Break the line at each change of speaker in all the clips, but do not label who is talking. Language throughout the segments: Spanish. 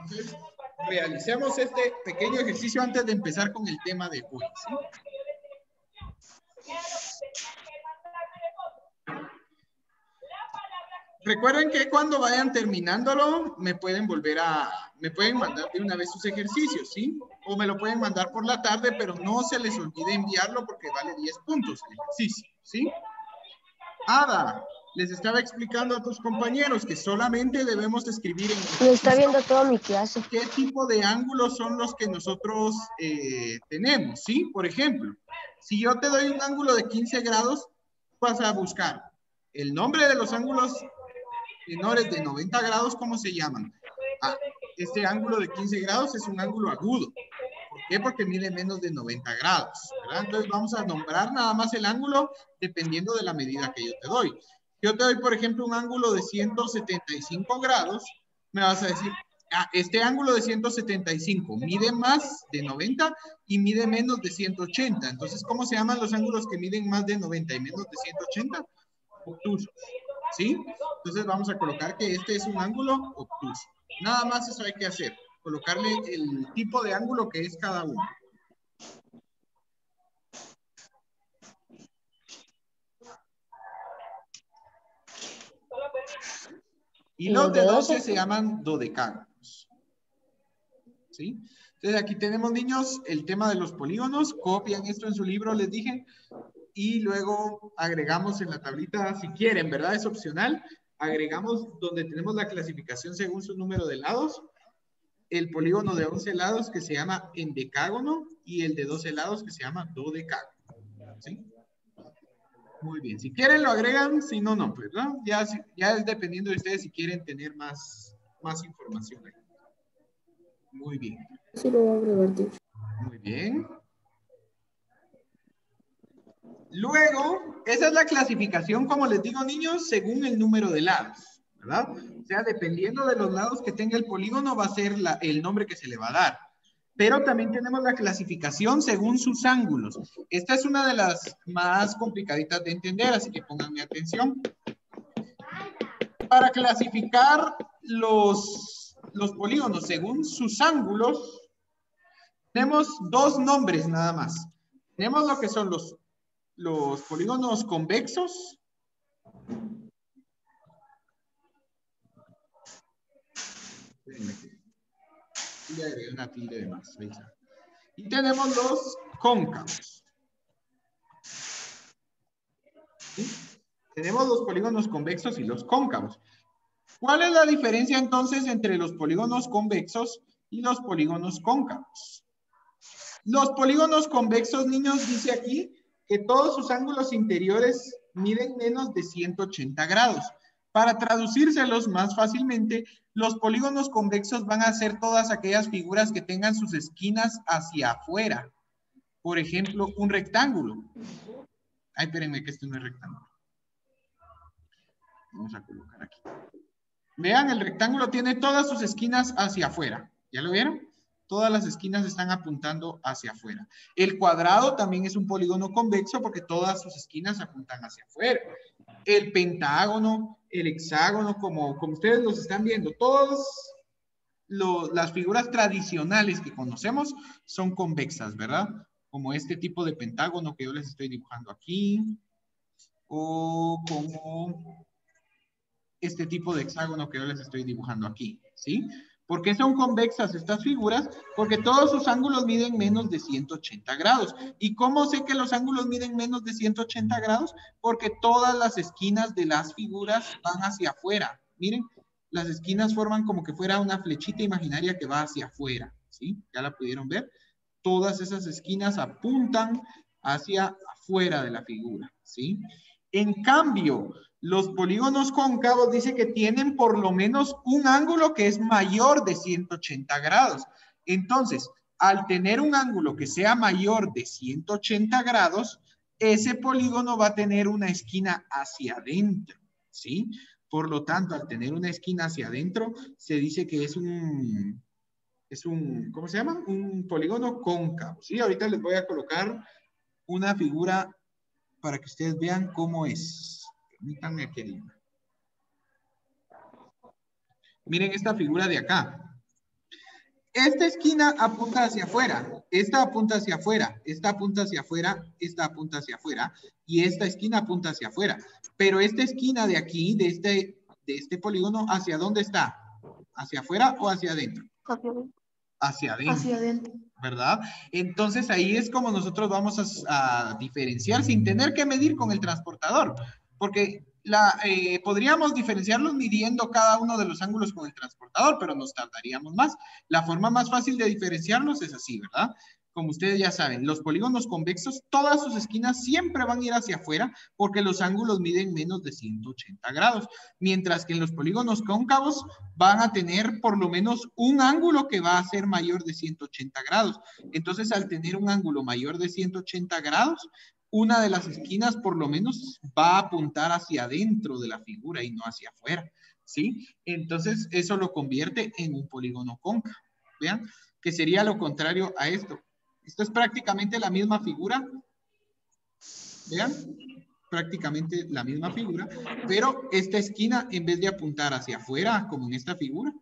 Entonces, realicemos este pequeño ejercicio antes de empezar con el tema de hoy, ¿sí? Recuerden que cuando vayan terminándolo, me pueden mandar de una vez sus ejercicios, ¿sí? O me lo pueden mandar por la tarde, pero no se les olvide enviarlo porque vale 10 puntos el ejercicio, ¿sí? Ada, les estaba explicando a tus compañeros que solamente debemos escribir en el
Me está viendo toda mi clase.
qué tipo de ángulos son los que nosotros tenemos, ¿sí? Por ejemplo, si yo te doy un ángulo de 15 grados, vas a buscar el nombre de los ángulos menores de 90 grados, ¿cómo se llaman? Ah, este ángulo de 15 grados es un ángulo agudo. ¿Por qué? Porque mide menos de 90 grados, ¿verdad? Entonces vamos a nombrar nada más el ángulo dependiendo de la medida que yo te doy. Yo te doy, por ejemplo, un ángulo de 175 grados, me vas a decir, este ángulo de 175 mide más de 90 y mide menos de 180. Entonces, ¿cómo se llaman los ángulos que miden más de 90 y menos de 180? Obtusos, ¿sí? Entonces vamos a colocar que este es un ángulo obtuso. Nada más eso hay que hacer, colocarle el tipo de ángulo que es cada uno. Y los de 12 se llaman dodecágonos, ¿sí? Entonces aquí tenemos, niños, el tema de los polígonos. Copian esto en su libro, les dije. Y luego agregamos en la tablita, si quieren, ¿verdad? Es opcional. Agregamos donde tenemos la clasificación según su número de lados. El polígono de 11 lados que se llama endecágono y el de 12 lados que se llama dodecágono, ¿sí? Muy bien. Si quieren lo agregan, si no, no, pues, ¿no? Ya es dependiendo de ustedes si quieren tener más información ahí. Muy bien.
Sí, lo voy a agregar, tío.
Muy bien. Luego, esa es la clasificación, como les digo, niños, según el número de lados, ¿verdad? O sea, dependiendo de los lados que tenga el polígono, va a ser el nombre que se le va a dar. Pero también tenemos la clasificación según sus ángulos. Esta es una de las más complicaditas de entender, así que pónganme atención. Para clasificar los polígonos según sus ángulos, tenemos dos nombres nada más. Tenemos lo que son los polígonos convexos. Le agregué una tilde de más. Ahí está. Y tenemos los cóncavos. ¿Sí? Tenemos los polígonos convexos y los cóncavos. ¿Cuál es la diferencia entonces entre los polígonos convexos y los polígonos cóncavos? Los polígonos convexos, niños, dice aquí que todos sus ángulos interiores miden menos de 180 grados. Para traducírselos más fácilmente, los polígonos convexos van a ser todas aquellas figuras que tengan sus esquinas hacia afuera. Por ejemplo, un rectángulo. Ay, espérenme que esto no es rectángulo. Vamos a colocar aquí. Vean, el rectángulo tiene todas sus esquinas hacia afuera. ¿Ya lo vieron? Todas las esquinas están apuntando hacia afuera. El cuadrado también es un polígono convexo porque todas sus esquinas apuntan hacia afuera. El pentágono, el hexágono, como ustedes los están viendo, todas las figuras tradicionales que conocemos son convexas, ¿verdad? Como este tipo de pentágono que yo les estoy dibujando aquí, o como este tipo de hexágono que yo les estoy dibujando aquí, ¿sí? ¿Por qué son convexas estas figuras? Porque todos sus ángulos miden menos de 180 grados. ¿Y cómo sé que los ángulos miden menos de 180 grados? Porque todas las esquinas de las figuras van hacia afuera. Miren, las esquinas forman como que fuera una flechita imaginaria que va hacia afuera, ¿sí? ¿Ya la pudieron ver? Todas esas esquinas apuntan hacia afuera de la figura, ¿sí? En cambio, los polígonos cóncavos dice que tienen por lo menos un ángulo que es mayor de 180 grados. Entonces, al tener un ángulo que sea mayor de 180 grados, ese polígono va a tener una esquina hacia adentro, ¿sí? Por lo tanto, al tener una esquina hacia adentro, se dice que es un, ¿cómo se llama? Un polígono cóncavo, ¿sí? Ahorita les voy a colocar una figura para que ustedes vean cómo es. Permítanme, querido. Miren esta figura de acá. Esta esquina apunta hacia afuera, esta apunta hacia afuera, esta apunta hacia afuera, esta apunta hacia afuera y esta esquina apunta hacia afuera. Pero esta esquina de aquí, de este polígono, ¿hacia dónde está? ¿Hacia afuera o hacia adentro? Hacia adentro.
Hacia adentro.
¿Verdad? Entonces ahí es como nosotros vamos a diferenciar sin tener que medir con el transportador, porque podríamos diferenciarlos midiendo cada uno de los ángulos con el transportador, pero nos tardaríamos más. La forma más fácil de diferenciarlos es así, ¿verdad? Como ustedes ya saben, los polígonos convexos, todas sus esquinas siempre van a ir hacia afuera porque los ángulos miden menos de 180 grados, mientras que en los polígonos cóncavos van a tener por lo menos un ángulo que va a ser mayor de 180 grados. Entonces, al tener un ángulo mayor de 180 grados, una de las esquinas por lo menos va a apuntar hacia adentro de la figura y no hacia afuera, ¿sí? Entonces, eso lo convierte en un polígono cóncavo. Vean, que sería lo contrario a esto. Esto es prácticamente la misma figura. Vean, prácticamente la misma figura, pero esta esquina, en vez de apuntar hacia afuera, como en esta figura,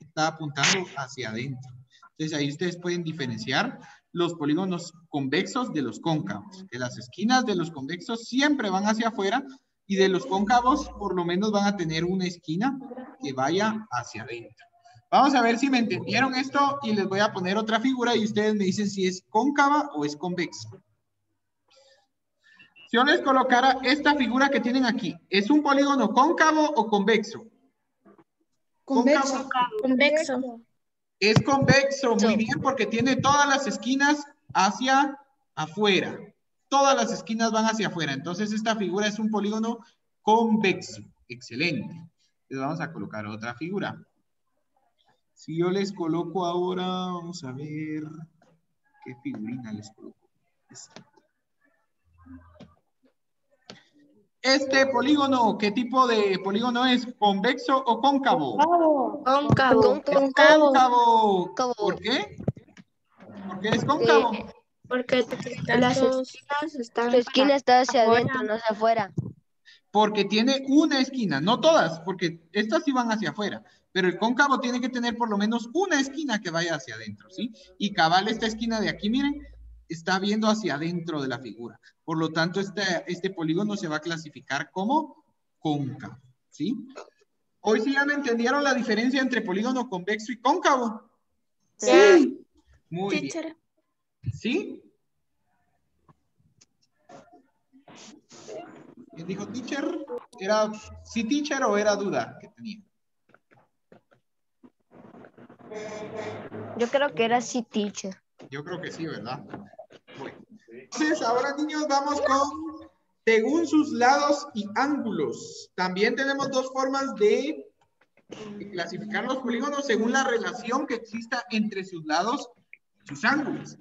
está apuntando hacia adentro. Entonces, ahí ustedes pueden diferenciar los polígonos convexos de los cóncavos. Que las esquinas de los convexos siempre van hacia afuera y de los cóncavos, por lo menos van a tener una esquina que vaya hacia adentro. Vamos a ver si me entendieron esto y les voy a poner otra figura y ustedes me dicen si es cóncava o es convexa. Si yo les colocara esta figura que tienen aquí, ¿es un polígono cóncavo o convexo?
Convexo.
Convexo.
Es convexo, muy bien, porque tiene todas las esquinas hacia afuera. Todas las esquinas van hacia afuera. Entonces, esta figura es un polígono convexo. Excelente. Les vamos a colocar otra figura. Si yo les coloco ahora, vamos a ver qué figurina les coloco. Este polígono, ¿qué tipo de polígono es? ¿Convexo o cóncavo?
Cóncavo.
Cóncavo. ¿Por qué? ¿Por qué es cóncavo?
Porque
Las
están
Su esquina está hacia
afuera.
adentro, no hacia afuera.
Porque tiene una esquina, no todas, porque estas sí van hacia afuera, pero el cóncavo tiene que tener por lo menos una esquina que vaya hacia adentro, ¿sí? Y cabal, esta esquina de aquí, miren, está viendo hacia adentro de la figura. Por lo tanto, este polígono se va a clasificar como cóncavo, ¿sí? Hoy sí ya me entendieron la diferencia entre polígono convexo y cóncavo.
Sí.
Muy bien. ¿Sí? ¿Quién dijo teacher? ¿Era sí teacher o era duda que tenía?
Yo creo que era sí, teacher.
Yo creo que sí, ¿verdad? Bueno. Entonces, ahora niños, vamos con según sus lados y ángulos. También tenemos dos formas de clasificar los polígonos según la relación que exista entre sus lados y sus ángulos.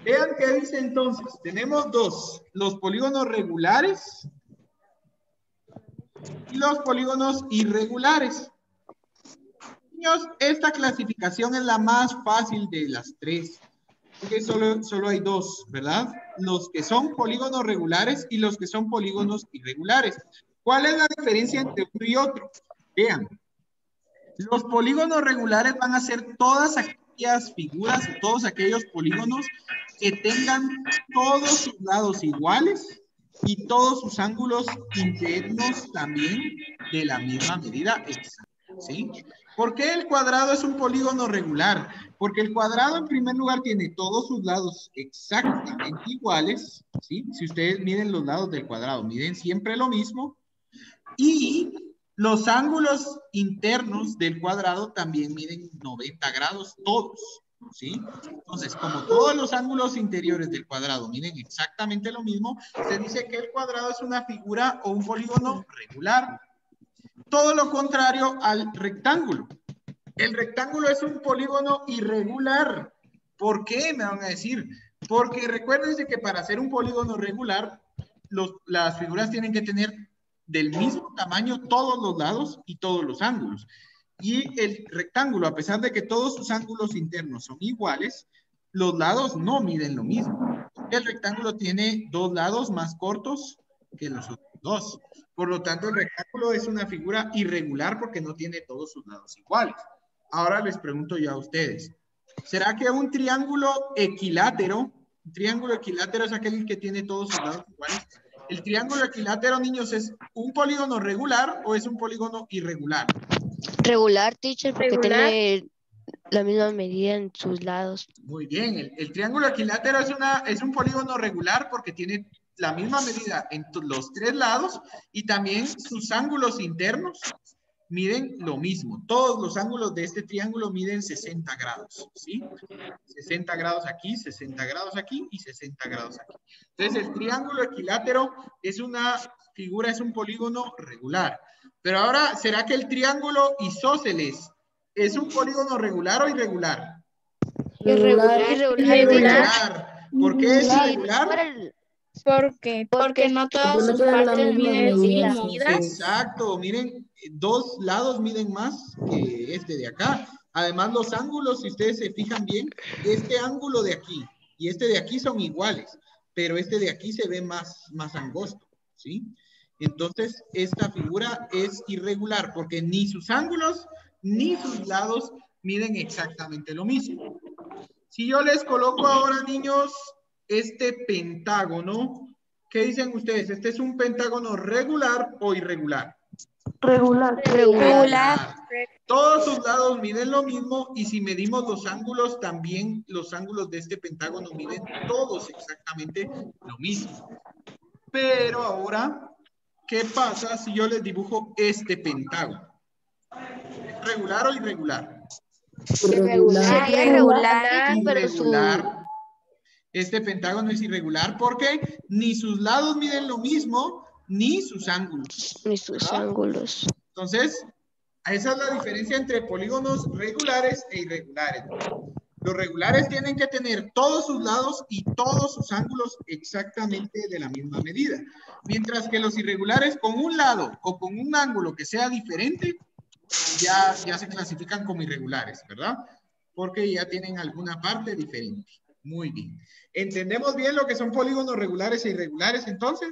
Vean qué dice entonces. Tenemos dos, los polígonos regulares y los polígonos irregulares. Niños, esta clasificación es la más fácil de las tres, porque solo hay dos, ¿verdad? Los que son polígonos regulares y los que son polígonos irregulares. ¿Cuál es la diferencia entre uno y otro? Vean, los polígonos regulares van a ser todas aquellas figuras, todos aquellos polígonos que tengan todos sus lados iguales y todos sus ángulos internos también de la misma medida exacta, ¿sí? ¿Por qué el cuadrado es un polígono regular? Porque el cuadrado en primer lugar tiene todos sus lados exactamente iguales, ¿sí? Si ustedes miden los lados del cuadrado, miden siempre lo mismo. Y los ángulos internos del cuadrado también miden 90 grados todos, ¿sí? Entonces, como todos los ángulos interiores del cuadrado miden exactamente lo mismo, se dice que el cuadrado es una figura o un polígono regular. Todo lo contrario al rectángulo. El rectángulo es un polígono irregular. ¿Por qué? Me van a decir. Porque recuérdense que para hacer un polígono regular, las figuras tienen que tener del mismo tamaño todos los lados y todos los ángulos. Y el rectángulo, a pesar de que todos sus ángulos internos son iguales, los lados no miden lo mismo. El rectángulo tiene dos lados más cortos que los otros 2. Por lo tanto, el rectángulo es una figura irregular porque no tiene todos sus lados iguales. Ahora les pregunto yo a ustedes. ¿Será que un triángulo equilátero es aquel que tiene todos sus lados iguales? ¿El triángulo equilátero, niños, es un polígono regular o es un polígono irregular?
Regular, teacher, porque
Regular.
tiene la misma medida en sus lados.
Muy bien, el triángulo equilátero es un polígono regular porque tiene la misma medida en los 3 lados y también sus ángulos internos miden lo mismo. Todos los ángulos de este triángulo miden 60 grados, ¿sí? 60 grados aquí, 60 grados aquí y 60 grados aquí. Entonces, el triángulo equilátero es una figura, es un polígono regular. Pero ahora, ¿será que el triángulo isósceles es un polígono regular o irregular? Irregular. ¿Por qué es irregular?
Porque no todas sus partes miden lo mismo.
Exacto, miren, 2 lados miden más que este de acá. Además, los ángulos, si ustedes se fijan bien, este ángulo de aquí y este de aquí son iguales, pero este de aquí se ve más angosto, ¿sí? Entonces, esta figura es irregular porque ni sus ángulos ni sus lados miden exactamente lo mismo. Si yo les coloco ahora, niños, este pentágono, ¿qué dicen ustedes? ¿Este es un pentágono regular o irregular? Regular. Todos sus lados miden lo mismo y si medimos los ángulos, también los ángulos de este pentágono miden todos exactamente lo mismo. Pero ahora, ¿qué pasa si yo les dibujo este pentágono? ¿Es regular o irregular?
Sería irregular, pero su...
Irregular. Este pentágono es irregular porque ni sus lados miden lo mismo, ni sus ángulos.
Ni sus ángulos.
Entonces, esa es la diferencia entre polígonos regulares e irregulares. Los regulares tienen que tener todos sus lados y todos sus ángulos exactamente de la misma medida. Mientras que los irregulares con un lado o con un ángulo que sea diferente, ya se clasifican como irregulares, ¿verdad? Porque ya tienen alguna parte diferente. Muy bien. ¿Entendemos bien lo que son polígonos regulares e irregulares entonces?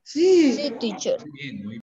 Sí, teacher.
Muy bien, muy bien.